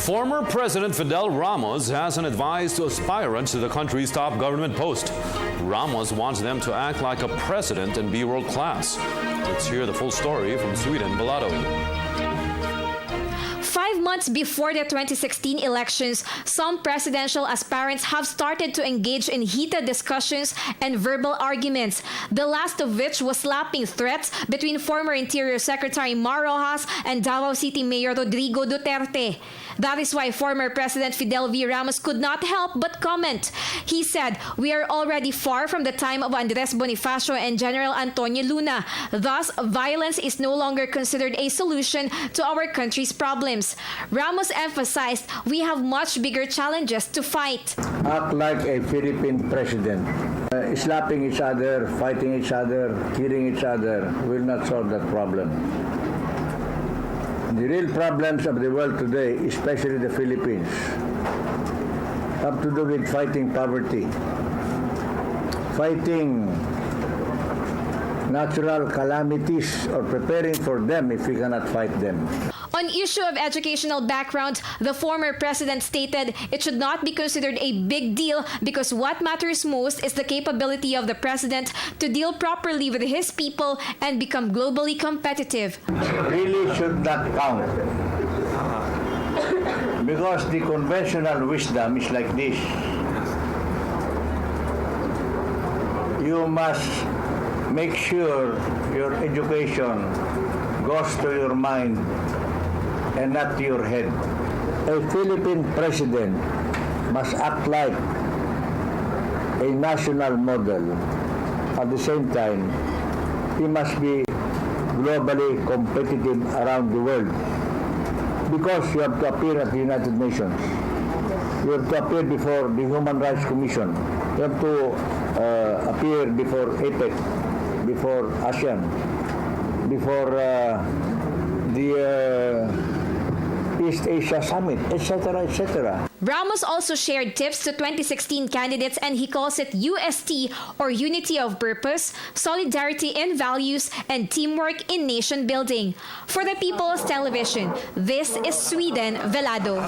Former President Fidel Ramos hasn't advised aspirants to the country's top government post. Ramos wants them to act like a president and be world class. Let's hear the full story from Sweeden Velado. 5 months before the 2016 elections, some presidential aspirants have started to engage in heated discussions and verbal arguments, the last of which was slapping threats between former Interior Secretary Mar Rojas and Davao City Mayor Rodrigo Duterte. That is why former President Fidel V. Ramos could not help but comment. He said, "We are already far from the time of Andres Bonifacio and General Antonio Luna. Thus, violence is no longer considered a solution to our country's problems." Ramos emphasized, "We have much bigger challenges to fight." Act like a Philippine president. Slapping each other, fighting each other, killing each other will not solve that problem. The real problems of the world today, especially the Philippines, have to do with fighting poverty, fighting natural calamities, or preparing for them if we cannot fight them. On issue of educational background, the former president stated it should not be considered a big deal because what matters most is the capability of the president to deal properly with his people and become globally competitive. Really should not count. Because the conventional wisdom is like this. You must make sure your education goes to your mind and not to your head. A Philippine president must act like a national model. At the same time, he must be globally competitive around the world. Because you have to appear at the United Nations. You have to appear before the Human Rights Commission. You have to appear before APEC, before ASEAN, before the East Asia Summit, etc., etc. Ramos also shared tips to 2016 candidates, and he calls it UST, or Unity of Purpose, Solidarity in Values, and Teamwork in Nation Building. For the People's Television, this is Sweeden Velado.